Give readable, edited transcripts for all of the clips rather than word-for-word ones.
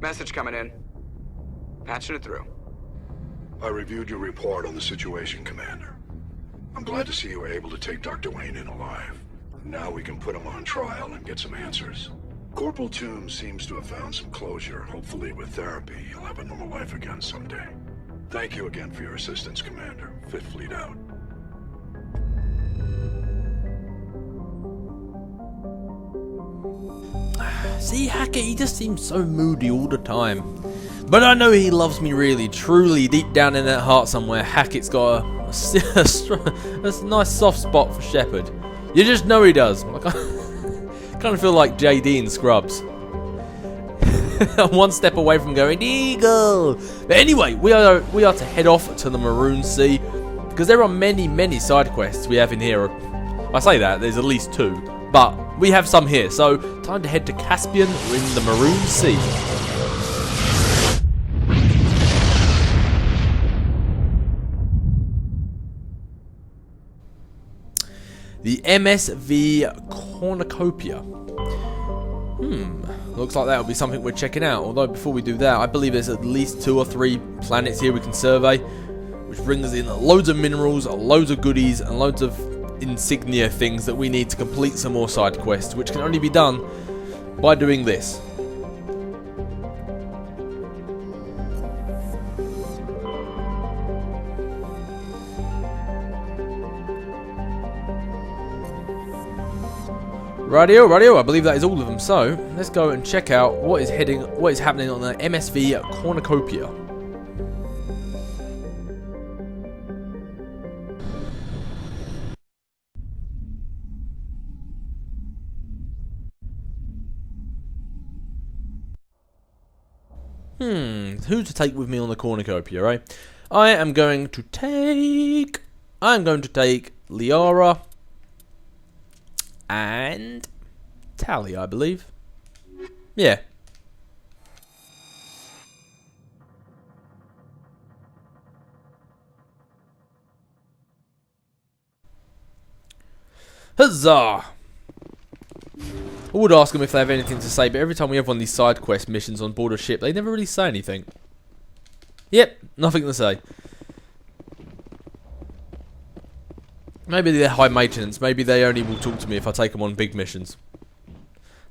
Message coming in. Patching it through. I reviewed your report on the situation, Commander. I'm glad to see you were able to take Dr. Wayne in alive. Now we can put him on trial and get some answers. Corporal Toombs seems to have found some closure. Hopefully with therapy, he'll have a normal life again someday. Thank you again for your assistance, Commander. Fifth Fleet out. See, Hackett, he just seems so moody all the time. But I know he loves me really, truly, deep down in that heart somewhere. Hackett's got a nice soft spot for Shepard. You just know he does. I kind of feel like JD in Scrubs. I'm one step away from going Eagle. But anyway, we are to head off to the Maroon Sea because there are many side quests we have in here. I say that there's at least 2, but we have some here. So time to head to Caspian. We're in the Maroon Sea. The MSV Cornucopia. Looks like that'll be something we're checking out. Although before we do that, I believe there's at least 2 or 3 planets here we can survey, which brings in loads of minerals, loads of goodies, and loads of insignia things that we need to complete some more side quests, which can only be done by doing this. Radio, I believe that is all of them. So let's go and check out what is happening on the MSV Cornucopia. Who to take with me on the Cornucopia, right? I'm going to take Liara and Tally, I believe. Yeah. Huzzah! I would ask them if they have anything to say, but every time we have one of these side quest missions on board a ship, they never really say anything. Yep, nothing to say. Maybe they're high maintenance. Maybe they only will talk to me if I take them on big missions.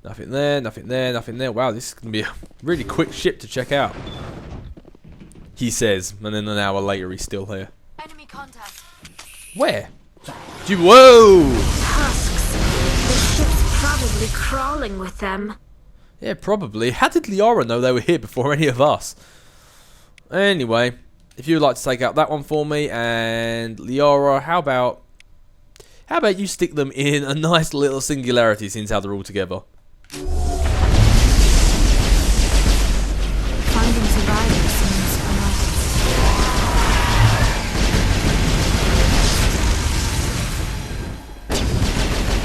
Nothing there, nothing there, nothing there. Wow, this is going to be a really quick ship to check out. He says, and then an hour later he's still here. Enemy contact. Where? Whoa! Husks. The ship's probably crawling with them. Yeah, probably. How did Liara know they were here before any of us? Anyway, if you would like to take out that one for me, and Liara, how about you stick them in a nice little singularity since how they're all together? Finding survivors seems unlikely.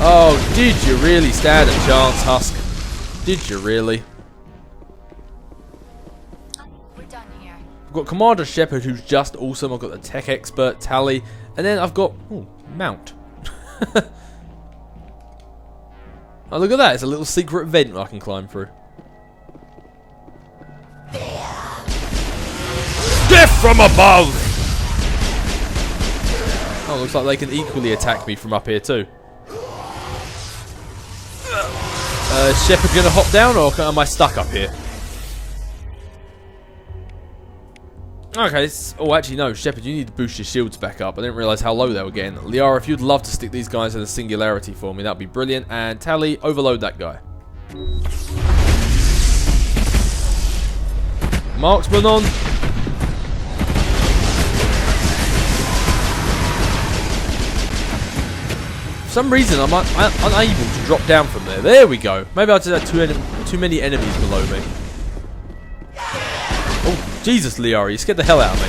Oh, did you really stand a chance, Husk? Did you really? We're done here. I've got Commander Shepard, who's just awesome. I've got the tech expert, Tally, and then I've got Mount. Oh, look at that. It's a little secret vent I can climb through. Death from above! Oh, looks like they can equally attack me from up here too. Is Shepard going to hop down, or am I stuck up here? Okay, oh actually no, Shepard, you need to boost your shields back up. I didn't realise how low they were getting. Liara, if you'd love to stick these guys in a singularity for me, that'd be brilliant. And Tally, overload that guy. Marksman on. For some reason, I'm unable to drop down from there. There we go. Maybe I just had too many enemies below me. Oh, Jesus, Liara, you scared the hell out of me.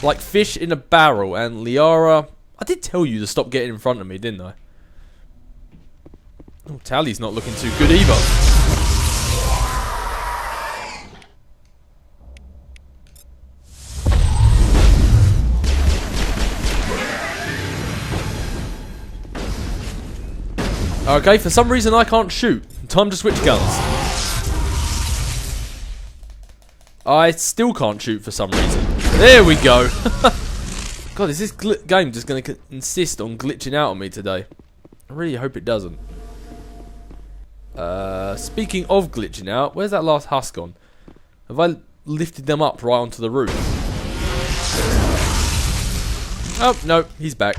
Like fish in a barrel. And Liara, I did tell you to stop getting in front of me, didn't I? Oh, Tally's not looking too good either. Okay, for some reason I can't shoot. Time to switch guns. I still can't shoot for some reason. There we go. God, is this game just going to insist on glitching out on me today? I really hope it doesn't. Speaking of glitching out, where's that last Husk gone? Have I lifted them up right onto the roof? Oh, no, he's back.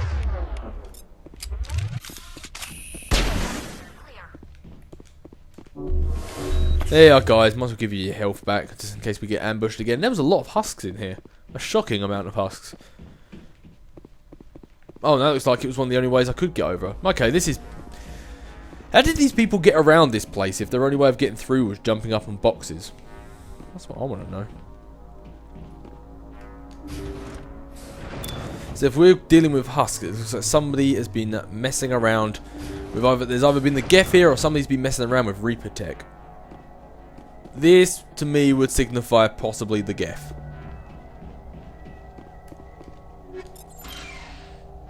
There you are, guys. Might as well give you your health back, just in case we get ambushed again. There was a lot of Husks in here. A shocking amount of Husks. Oh, that looks like it was one of the only ways I could get over. Okay, this is... How did these people get around this place if their only way of getting through was jumping up on boxes? That's what I want to know. So if we're dealing with Husk, it looks like somebody has been messing around with there's either been the Geth here or somebody's been messing around with Reaper tech. This, to me, would signify possibly the Geth.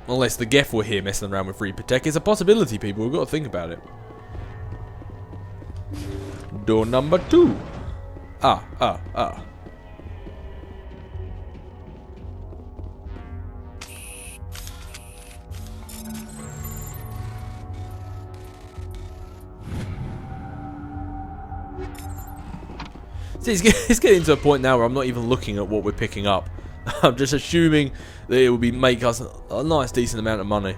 Unless the Geth were here messing around with Reaper tech. It's a possibility, people. We've got to think about it. Door number 2. See, it's getting to a point now where I'm not even looking at what we're picking up. I'm just assuming that it will make us a nice, decent amount of money.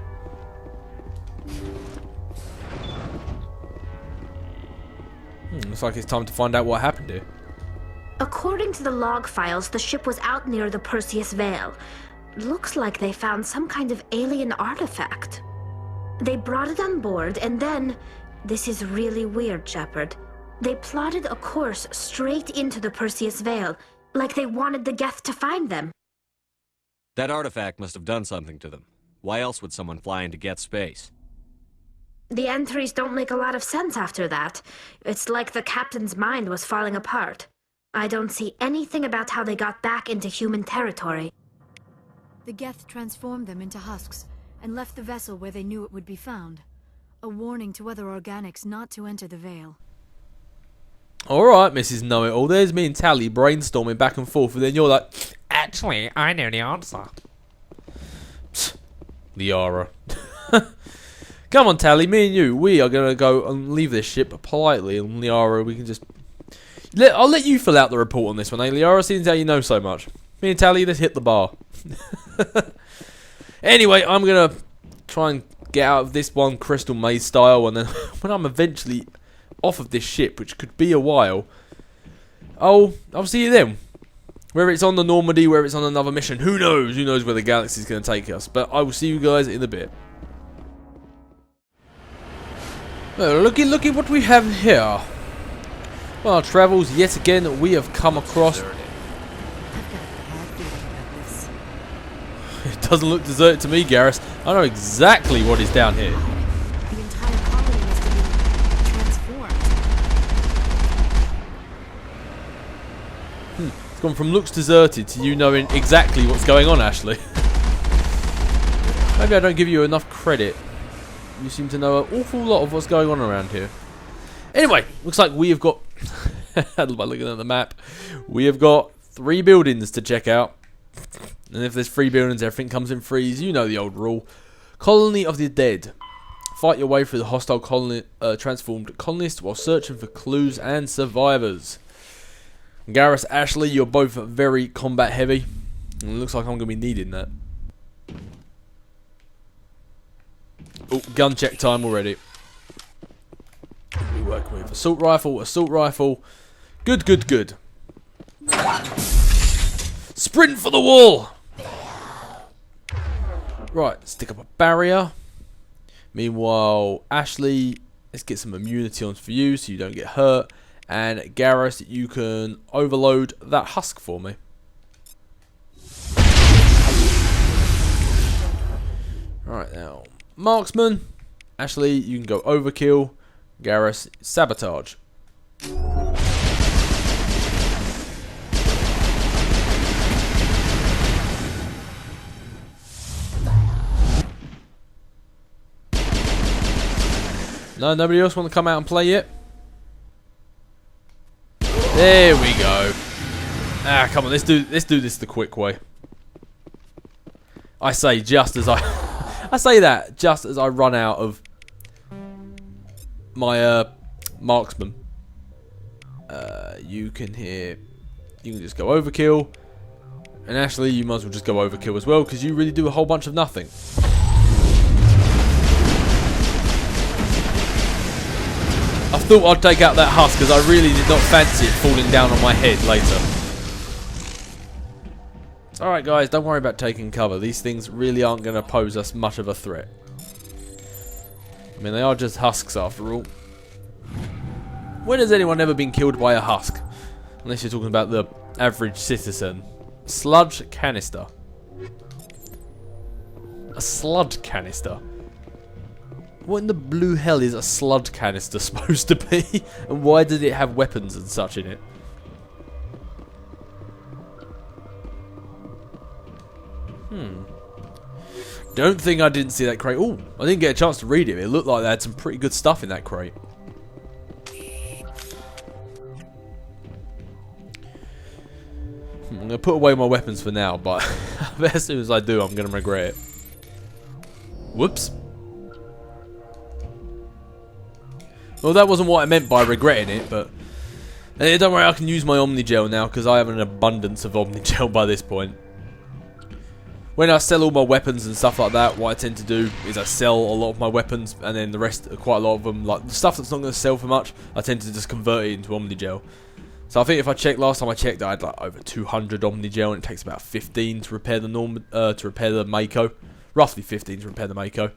Looks like it's time to find out what happened here. According to the log files, the ship was out near the Perseus Vale. Looks like they found some kind of alien artifact. They brought it on board, and then... This is really weird, Shepard. They plotted a course straight into the Perseus Vale, like they wanted the Geth to find them. That artifact must have done something to them. Why else would someone fly into Geth space? The entries don't make a lot of sense after that. It's like the captain's mind was falling apart. I don't see anything about how they got back into human territory. The Geth transformed them into husks, and left the vessel where they knew it would be found. A warning to other organics not to enter the Vale. Alright, Mrs. Know-It-All, there's me and Tally brainstorming back and forth, and then you're like, Actually, I know the answer. Psst, Liara. Come on, Tally, me and you, we are going to go and leave this ship politely, and Liara, we can just... I'll let you fill out the report on this one, eh, Liara, seeing as how you know so much. Me and Tally, let's hit the bar. Anyway, I'm going to try and get out of this one Crystal Maze style, and then when I'm eventually off of this ship, which could be a while, I'll see you then. Whether it's on the Normandy, whether it's on another mission, who knows? Who knows where the galaxy's going to take us? But I will see you guys in a bit. Well, looky what we have here. On our travels, yet again, we have come across... It doesn't look deserted to me, Garrus. I know exactly what is down here. The entire colony must have been transformed. It's gone from looks deserted to you knowing exactly what's going on, Ashley. Maybe I don't give you enough credit. You seem to know an awful lot of what's going on around here. Anyway, looks like we have got... by looking at the map, we have got 3 buildings to check out. And if there's 3 buildings, everything comes in threes. You know the old rule. Colony of the Dead. Fight your way through the hostile transformed colonists while searching for clues and survivors. Garrus, Ashley, you're both very combat heavy. And it looks like I'm going to be needing that. Oh, gun check time already. We work with assault rifle. Good. Sprint for the wall! Right, stick up a barrier. Meanwhile, Ashley, let's get some immunity on for you so you don't get hurt. And Garrus, you can overload that husk for me. Alright, now, marksman. Ashley, you can go overkill. Garrus, sabotage. No, nobody else want to come out and play yet? There we go. Ah, come on, let's do this the quick way. I say just as I say that just as I run out of my marksman. You can just go overkill, and Ashley, you might as well just go overkill as well because you really do a whole bunch of nothing. I thought I'd take out that Husk because I really did not fancy it falling down on my head later. Alright guys, don't worry about taking cover. These things really aren't going to pose us much of a threat. I mean, they are just husks after all. When has anyone ever been killed by a husk? Unless you're talking about the average citizen. Sludge canister. A sludge canister. What in the blue hell is a sludge canister supposed to be? And why did it have weapons and such in it? Don't think I didn't see that crate. Oh, I didn't get a chance to read it. It looked like they had some pretty good stuff in that crate. I'm going to put away my weapons for now, but as soon as I do, I'm going to regret it. Whoops. Well, that wasn't what I meant by regretting it, but don't worry, I can use my Omnigel now because I have an abundance of Omnigel by this point. When I sell all my weapons and stuff like that, what I tend to do is I sell a lot of my weapons, and then the rest, quite a lot of them, like the stuff that's not going to sell for much, I tend to just convert it into Omnigel. So I think if I checked last time I checked, I had like over 200 Omnigel, and it takes about 15 to repair the Mako, roughly 15 to repair the Mako.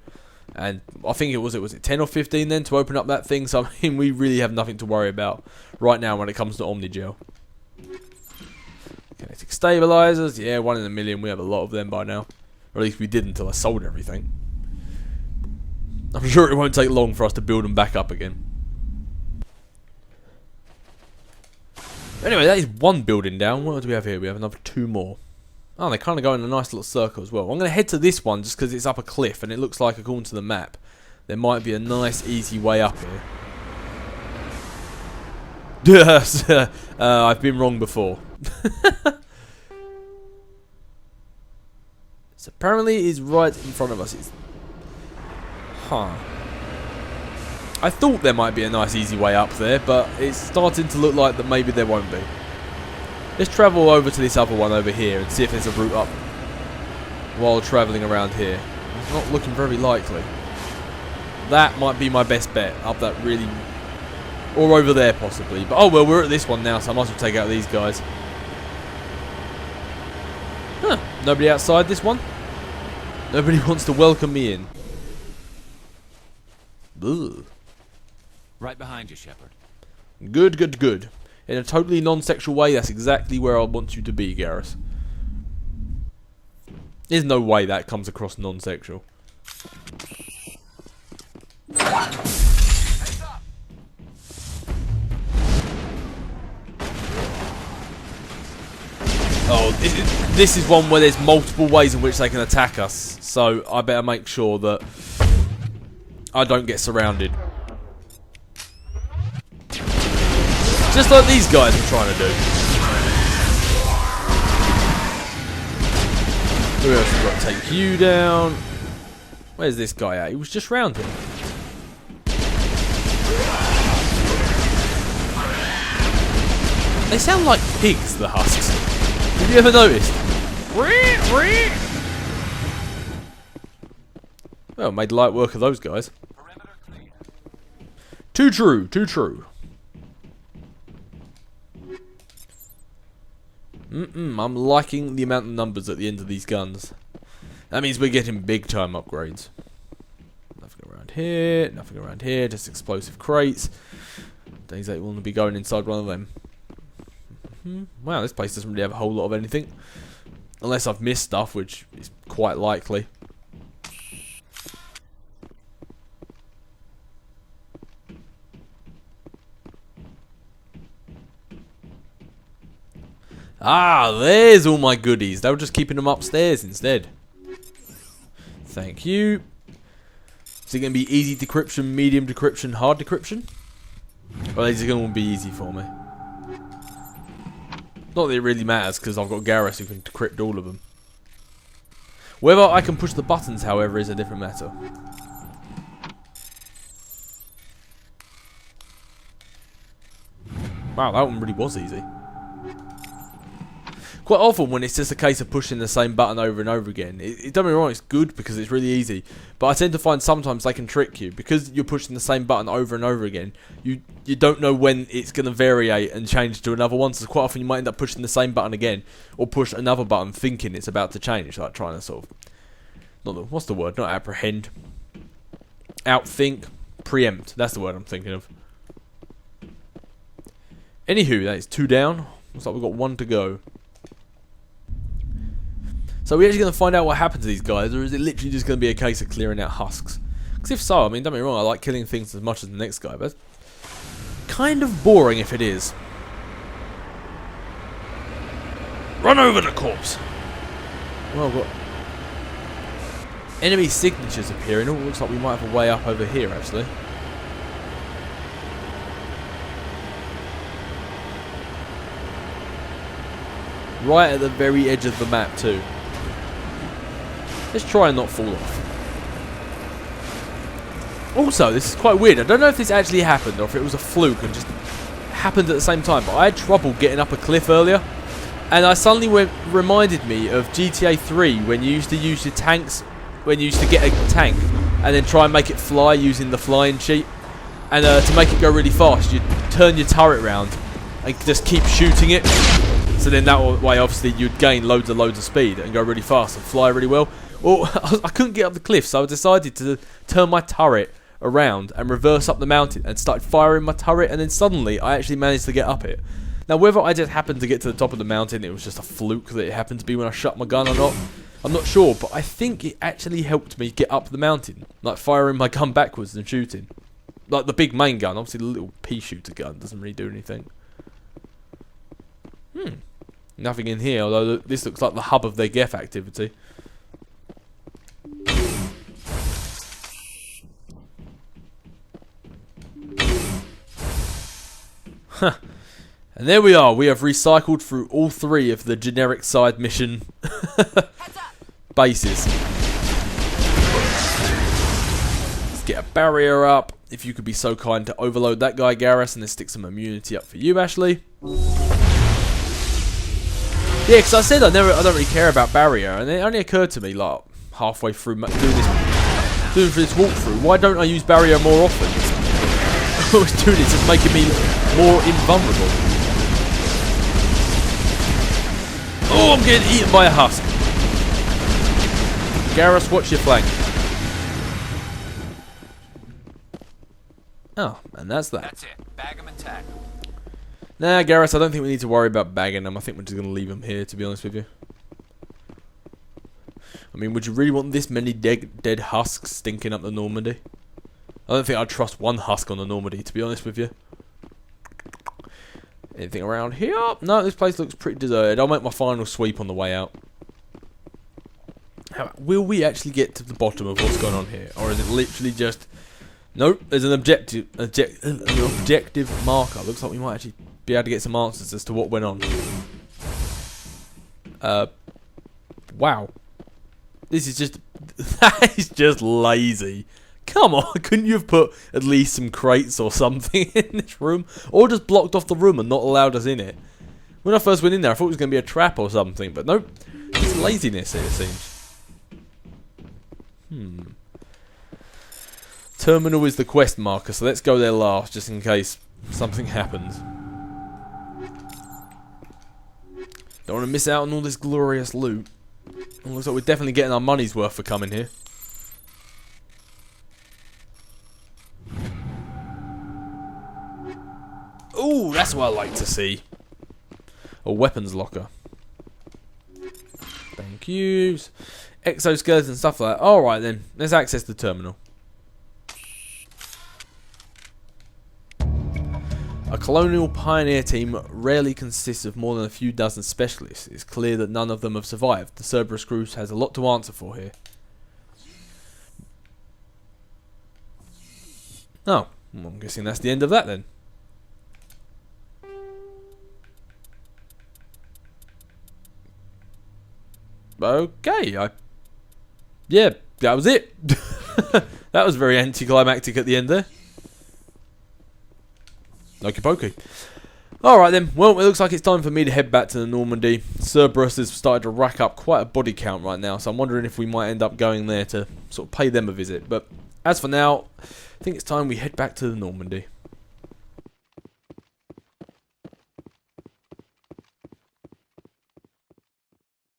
And I think was it 10 or 15 then to open up that thing? So I mean, we really have nothing to worry about right now when it comes to Omnigel. Kinetic stabilizers, yeah, 1 in a million. We have a lot of them by now, or at least we did until I sold everything. I'm sure it won't take long for us to build them back up again. Anyway, that is one building down. What do we have here? We have another 2 more. Oh, they kind of go in a nice little circle as well. I'm going to head to this one just because it's up a cliff, and it looks like, according to the map, there might be a nice, easy way up here. I've been wrong before. So apparently it is right in front of us. I thought there might be a nice, easy way up there, but it's starting to look like that maybe there won't be. Let's travel over to this other one over here and see if there's a route up while travelling around here. It's not looking very likely. That might be my best bet, up that really... or over there possibly. But oh well, we're at this one now, so I might as well take out these guys. Huh, nobody outside this one? Nobody wants to welcome me in. Ugh. Right behind you, Shepard. Good, good, good. In a totally non-sexual way, that's exactly where I want you to be, Garrus. There's no way that comes across non-sexual. Oh, this is one where there's multiple ways in which they can attack us, so I better make sure that I don't get surrounded. Just like these guys are trying to do. Who else have got to take you down? Where's this guy at? He was just round him. They sound like pigs, the Husks. Have you ever noticed? Well, made light work of those guys. Too true, too true. I'm liking the amount of numbers at the end of these guns. That means we're getting big time upgrades. Nothing around here, nothing around here, just explosive crates. Things that want to be going inside one of them. Wow, this place doesn't really have a whole lot of anything. Unless I've missed stuff, which is quite likely. Ah, there's all my goodies. They were just keeping them upstairs instead. Thank you. Is it going to be easy decryption, medium decryption, hard decryption? Or is it going to be easy for me? Not that it really matters, because I've got Garrus who can decrypt all of them. Whether I can push the buttons, however, is a different matter. Wow, that one really was easy. Quite often when it's just a case of pushing the same button over and over again, don't get me wrong, it's good because it's really easy, but I tend to find sometimes they can trick you. Because you're pushing the same button over and over again, you don't know when it's going to variate and change to another one, so quite often you might end up pushing the same button again, or push another button thinking it's about to change, like trying to sort of, what's the word, not apprehend, outthink, preempt, that's the word I'm thinking of. Anywho, that is 2 down, looks like we've got 1 to go. So are we actually going to find out what happened to these guys, or is it literally just going to be a case of clearing out husks? Because if so, I mean, don't get me wrong, I like killing things as much as the next guy, but kind of boring if it is. Run over the corpse! Well, we've got enemy signatures appearing. Oh, looks like we might have a way up over here, actually. Right at the very edge of the map, too. Let's try and not fall off. Also, this is quite weird. I don't know if this actually happened or if it was a fluke and just happened at the same time, but I had trouble getting up a cliff earlier, and I suddenly reminded me of GTA 3 when you used to use your tanks, when you used to get a tank and then try and make it fly using the flying cheat, and to make it go really fast, you'd turn your turret round and just keep shooting it, so then that way obviously you'd gain loads of speed and go really fast and fly really well. Well, I couldn't get up the cliff, so I decided to turn my turret around and reverse up the mountain and started firing my turret, and then suddenly I actually managed to get up it. Now, whether I just happened to get to the top of the mountain, it was just a fluke that it happened to be when I shot my gun or not, I'm not sure, but I think it actually helped me get up the mountain, like firing my gun backwards and shooting. Like the big main gun, obviously the little pea shooter gun doesn't really do anything. Nothing in here, although this looks like the hub of their Geth activity. And there we are. We have recycled through all 3 of the generic side mission bases. Let's get a barrier up. If you could be so kind to overload that guy, Garrus, and then stick some immunity up for you, Ashley. Yeah, because I said I don't really care about barrier, and it only occurred to me like halfway through doing this walkthrough. Why don't I use barrier more often? I was doing it, it's making me more invulnerable. Oh, I'm getting eaten by a husk. Garrus, watch your flank. Oh, and that's that. That's it. Bag 'em and tag 'em. Nah, Garrus, I don't think we need to worry about bagging them. I think we're just going to leave them here, to be honest with you. I mean, would you really want this many dead husks stinking up the Normandy? I don't think I'd trust one husk on the Normandy, to be honest with you. Anything around here? No, this place looks pretty deserted. I'll make my final sweep on the way out. Will we actually get to the bottom of what's going on here? Or is it literally just... Nope, there's an objective marker. Looks like we might actually be able to get some answers as to what went on. Wow. This is just... that is just lazy. Come on, couldn't you have put at least some crates or something in this room? Or just blocked off the room and not allowed us in it? When I first went in there, I thought it was going to be a trap or something, but nope. It's laziness here, it seems. Terminal is the quest marker, so let's go there last, just in case something happens. Don't want to miss out on all this glorious loot. It looks like we're definitely getting our money's worth for coming here. Ooh, that's what I like to see. A weapons locker. Thank yous. Exoskeleton, stuff like that. Alright then, let's access the terminal. A colonial pioneer team rarely consists of more than a few dozen specialists. It's clear that none of them have survived. The Cerberus crew has a lot to answer for here. Oh, well, I'm guessing that's the end of that then. Okay, yeah, that was it. That was very anticlimactic at the end there. Okie pokey. Alright then, well, it looks like it's time for me to head back to the Normandy. Cerberus has started to rack up quite a body count right now, so I'm wondering if we might end up going there to sort of pay them a visit. But as for now, I think it's time we head back to the Normandy.